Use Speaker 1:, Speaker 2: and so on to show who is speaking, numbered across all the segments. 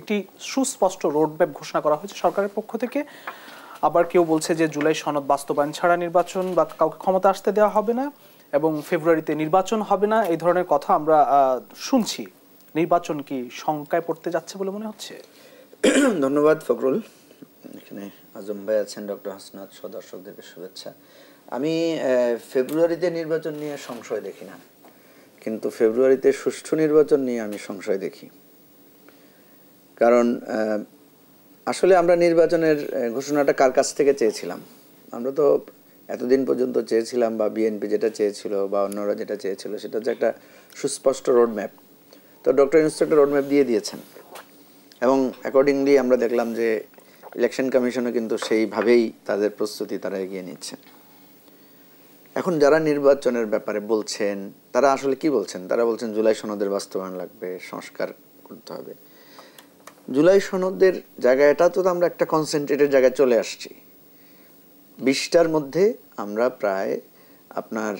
Speaker 1: একটি সুস্পষ্ট রোডম্যাপ ঘোষণা করা হয়েছে সরকারের পক্ষ থেকে। আবার কেউ বলছে যে জুলাই সনদ বাস্তবায়ন ছাড়া নির্বাচন বা কাউকে ক্ষমতা আসতে দেওয়া হবে না এবং ফেব্রুয়ারিতে নির্বাচন হবে না, এই ধরনের কথা আমরা শুনছি। নির্বাচন কি শঙ্কায় পড়তে যাচ্ছে বলে মনে হচ্ছে?
Speaker 2: ধন্যবাদ ফখরুল। এখানে আজম ভাই আছেন, ডক্টর হাসনাত সহ দর্শকদেরকে শুভেচ্ছা। আমি ফেব্রুয়ারিতে নির্বাচন নিয়ে সংশয় দেখি না, কিন্তু ফেব্রুয়ারিতে সুষ্ঠু নির্বাচন নিয়ে আমি সংশয় দেখি। কারণ আসলে আমরা নির্বাচনের ঘোষণাটা কার কাছ থেকে চেয়েছিলাম? আমরা তো এতদিন পর্যন্ত চেয়েছিলাম, বা বিএনপি যেটা চেয়েছিল বা অন্যরা যেটা চেয়েছিল, সেটা হচ্ছে একটা সুস্পষ্ট রোডম্যাপ। তো ডক্টর ইউনূস একটা রোডম্যাপ দিয়ে দিয়েছেন এবং অ্যাকর্ডিংলি আমরা দেখলাম যে ইলেকশন কমিশনও কিন্তু সেইভাবেই তাদের প্রস্তুতি তারা এগিয়ে নিচ্ছেন। এখন যারা নির্বাচনের ব্যাপারে বলছেন তারা আসলে কি বলছেন? তারা বলছেন জুলাই সনদের বাস্তবায়ন লাগবে, সংস্কার করতে হবে। জুলাই সনদের জায়গাটা তো আমরা একটা কনসেন্ট্রেটেড জায়গায় চলে আসছি। 20টার মধ্যে আমরা প্রায় আপনার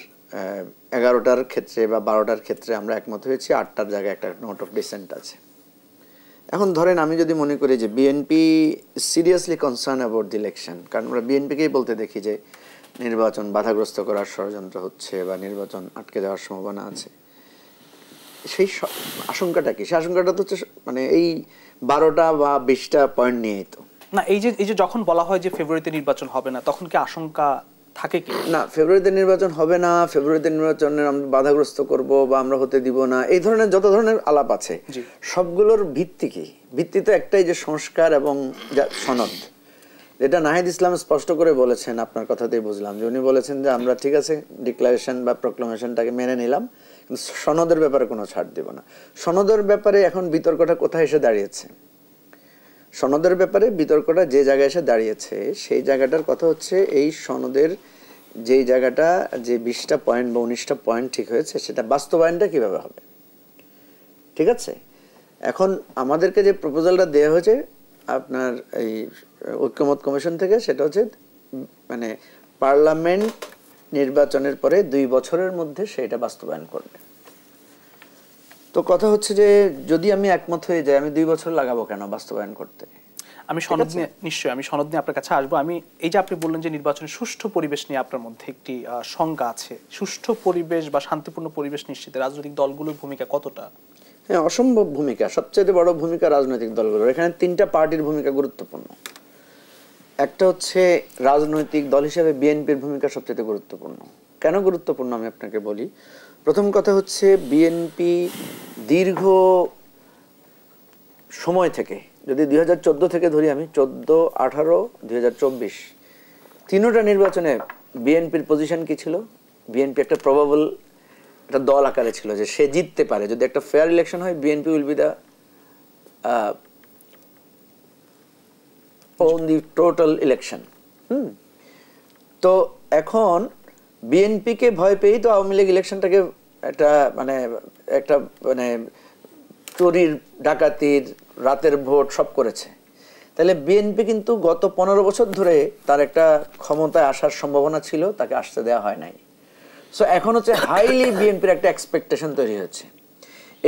Speaker 2: 11টার ক্ষেত্রে বা 12টার ক্ষেত্রে আমরা একমত হয়েছি, 8টার জায়গায় একটা নোট অফ ডিসেন্ট আছে। এখন ধরেন আমি যদি মনে করি যে BNP seriously concern about the election, কারণ আমরা বিএনপিকেই বলতে দেখি যে নির্বাচন বাধাগ্রস্ত করার ষড়যন্ত্র হচ্ছে বা নির্বাচন আটকে যাওয়ার সম্ভাবনা আছে, সেই আশঙ্কাটা কি? সেই আশঙ্কাটা তো হচ্ছে মানে এই 12টা বা 20টা পয়েন্ট নিয়েই তো
Speaker 1: না। এই যে যখন বলা হয় যে ফেব্রুয়ারিতে নির্বাচন হবে না, তখন কি আশঙ্কা থাকে কি?
Speaker 2: না, ফেব্রুয়ারিতে নির্বাচন হবে না, ফেব্রুয়ারিতে নির্বাচনের আমরা বাধাগ্রস্ত করব বা আমরা হতে দিব না, এই ধরনের যত ধরনের আলাপ আছে সবগুলোর ভিত্তি কি? ভিত্তি তো একটাই, যে সংস্কার এবং সনদ। যেটা নাহিদ ইসলাম স্পষ্ট করে বলেছেন, আপনার কথাতেই বুঝলাম যে উনি বলেছেন যে আমরা ঠিক আছে ডিক্লারেশন বা প্রক্লামেশনটাকে মেনে নিলাম, কিন্তু সনদের ব্যাপারে কোনো ছাড় দিব না। সনদের ব্যাপারে এখন বিতর্কটা কোথায় এসে দাঁড়িয়েছে? সনদের ব্যাপারে বিতর্কটা যে জায়গায় এসে দাঁড়িয়েছে সেই জায়গাটার কথা হচ্ছে এই সনদের যেই জায়গাটা, যে 20টা পয়েন্ট বা 19টা পয়েন্ট ঠিক হয়েছে, সেটা বাস্তবায়নটা কিভাবে হবে। ঠিক আছে, এখন আমাদেরকে যে প্রপোজালটা দেওয়া হয়েছে আপনার এই ঐক্যমত কমিশন থেকে, সেটা হচ্ছে মানে পার্লামেন্ট নির্বাচনের পরে 2 বছরের মধ্যে সেটা বাস্তবায়ন করবে। তো কথা হচ্ছে যে যদি আমি একমত হয়ে যাই, আমি 2 বছর লাগাবো কেন বাস্তবায়ন করতে?
Speaker 1: আমি সনদ নিয়ে নিশ্চয়ই আমি সনদ নিয়ে আপনার কাছে আসবো। আমি এই যে আপনি বললেন যে নির্বাচনের সুষ্ঠু পরিবেশ নিয়ে আপনার মধ্যে একটি শঙ্কা আছে, সুষ্ঠু পরিবেশ বা শান্তিপূর্ণ পরিবেশ নিশ্চিতে রাজনৈতিক দলগুলোর ভূমিকা কতটা?
Speaker 2: হ্যাঁ, অসম্ভব ভূমিকা, সবচেয়ে বড় ভূমিকা রাজনৈতিক দলগুলোর। এখানে 3টা পার্টির ভূমিকা গুরুত্বপূর্ণ। একটা হচ্ছে রাজনৈতিক দল হিসেবে বিএনপির ভূমিকা সবচেয়ে গুরুত্বপূর্ণ। কেন গুরুত্বপূর্ণ আমি আপনাকে বলি। প্রথম কথা হচ্ছে বিএনপি দীর্ঘ সময় থেকে, যদি 2014 থেকে ধরি, আমি 14, 18, 2024 3টা নির্বাচনে বিএনপির পজিশন কি ছিল? বিএনপি একটা প্রবাবল একটা দল আকারে ছিল যে সে জিততে পারে, যদি একটা ফেয়ার ইলেকশন হয় BNP will be the on the total election. তো এখন বিএনপিকে ভয় পেয়েই তো আওয়ামী লীগ ইলেকশনটাকে একটা চুরির, ডাকাতির, রাতের ভোট সব করেছে। তাহলে বিএনপি কিন্তু গত 15 বছর ধরে তার একটা ক্ষমতায় আসার সম্ভাবনা ছিল, তাকে আসতে দেওয়া হয় নাই। সো এখন হচ্ছে হাইলি বিএনপির একটা এক্সপেকটেশন তৈরি হচ্ছে।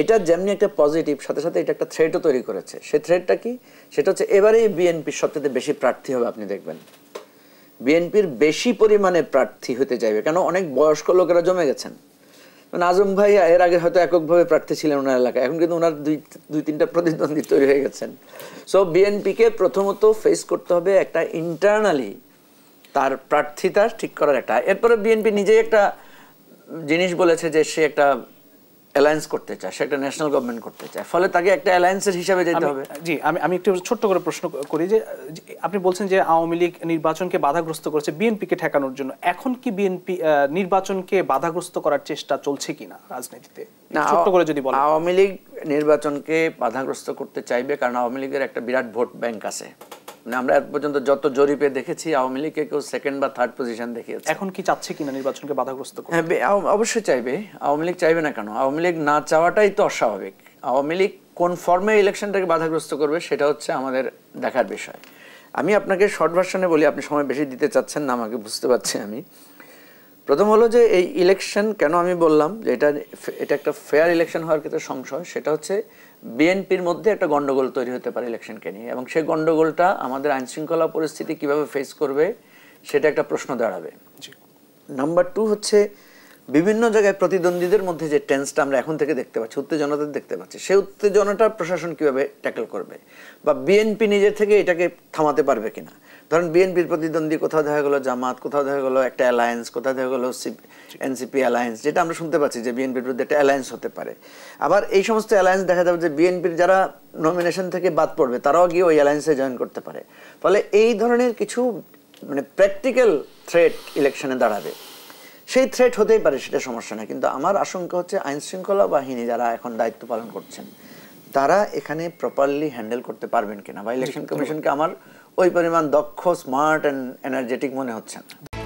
Speaker 2: এটা যেমনি একটা পজিটিভ, সাথে সাথে এটা একটা থ্রেটও তৈরি করেছে। সেই থ্রেটটা কি? সেটা হচ্ছে এবারে বিএনপির সবচেয়ে বেশি প্রার্থী হবে। আপনি দেখবেন বিএনপির বেশি পরিমাণে প্রার্থী হতে চাইবে, কেন অনেক বয়স্ক লোকেরা জমে গেছেন। মানে আজম ভাই এর আগে হয়তো এককভাবে প্রার্থী ছিলেন ওনার এলাকায়, এখন কিন্তু ওনার 2-3টা প্রতিদ্বন্দ্বী তৈরি হয়ে গেছেন। সো বিএনপিকে প্রথমত ফেস করতে হবে একটা ইন্টারনালি তার প্রার্থীতা ঠিক করার একটা। এরপরে বিএনপি নিজেই একটা জিনিস বলেছে যে সে একটা অ্যালায়েন্স করতে চায়, সে একটা ন্যাশনাল গভর্নমেন্ট করতে চায়, ফলে তাকে একটা অ্যালায়েন্সের হিসাবে যেতে হবে।
Speaker 1: জি, আমি একটু ছোট্ট করে প্রশ্ন করি যে আপনি বলছেন যে আওয়ামী লীগ নির্বাচনকে বাধাগ্রস্ত করেছে বিএনপিকে ঠেকানোর জন্য। এখন কি বিএনপি নির্বাচনকে বাধাগ্রস্ত করার চেষ্টা চলছে কিনা রাজনীতিতে? ছোট্ট করে যদি বলেন।
Speaker 2: আওয়ামী লীগ নির্বাচনকে বাধাগ্রস্ত করতে চাইবে, কারণ আওয়ামী লীগের একটা বিরাট ভোট ব্যাংক আছে। আমরা এর পর্যন্ত যত জরিপে দেখেছি আওয়ামী লীগকে কেউ 2nd বা 3rd পজিশন দেখিয়েছে।
Speaker 1: এখন কি চাচ্ছে কিনা নির্বাচনকে বাধাগ্রস্ত করতে?
Speaker 2: হ্যাঁ, অবশ্যই চাইবে। আওয়ামী লীগ চাইবে না কেন? আওয়ামী লীগ না চাওয়াটাই তো অস্বাভাবিক। আওয়ামী লীগ কোন ফর্মে ইলেকশনটাকে বাধাগ্রস্ত করবে সেটা হচ্ছে আমাদের দেখার বিষয়। আমি আপনাকে শর্ট ভার্সনে বলি, আপনি সময় বেশি দিতে চাচ্ছেন না আমাকে, বুঝতে পারছি আমি। প্রথম হলো যে এই ইলেকশন কেন আমি বললাম যে এটা একটা ফেয়ার ইলেকশন হওয়ার ক্ষেত্রে সংশয়, সেটা হচ্ছে বিএনপির মধ্যে একটা গন্ডগোল তৈরি হতে পারে ইলেকশনকে নিয়ে, এবং সেই গন্ডগোলটা আমাদের আইন শৃঙ্খলা পরিস্থিতি কিভাবে ফেস করবে সেটা একটা প্রশ্ন দাঁড়াবে। নাম্বার 2 হচ্ছে বিভিন্ন জায়গায় প্রতিদ্বন্দ্বীদের মধ্যে যে টেন্সটা আমরা এখন থেকে দেখতে পাচ্ছি, উত্তেজনাটা দেখতে পাচ্ছি, সেই উত্তেজনাটা প্রশাসন কিভাবে ট্যাকেল করবে, বা বিএনপি নিজে থেকে এটাকে থামাতে পারবে কিনা। ধরেন বিএনপির প্রতিদ্বন্দ্বী কোথাও দেখা গেলো জামাত, কোথাও দেখা গেলো একটা অ্যালায়েন্স, কোথাও দেখা গেলো এনসিপি অ্যালায়েন্স, যেটা আমরা শুনতে পাচ্ছি যে বিএনপির বিরুদ্ধে একটা অ্যালায়েন্স হতে পারে। আবার এই সমস্ত অ্যালায়েন্স দেখা যাবে যে বিএনপির যারা নমিনেশন থেকে বাদ পড়বে তারাও গিয়ে ওই অ্যালায়েন্সে জয়েন করতে পারে। ফলে এই ধরনের কিছু মানে প্র্যাকটিক্যাল থ্রেট ইলেকশনে দাঁড়াবে। সেই থ্রেট হতেই পারে, সেটা সমস্যা না, কিন্তু আমার আশঙ্কা হচ্ছে আইন শৃঙ্খলা বাহিনী যারা এখন দায়িত্ব পালন করছেন তারা এখানে প্রপারলি হ্যান্ডেল করতে পারবেন কিনা, বা ইলেকশন কমিশনকে আমার ওই পরিমাণ দক্ষ, স্মার্ট অ্যান্ড এনার্জেটিক মনে হচ্ছে না।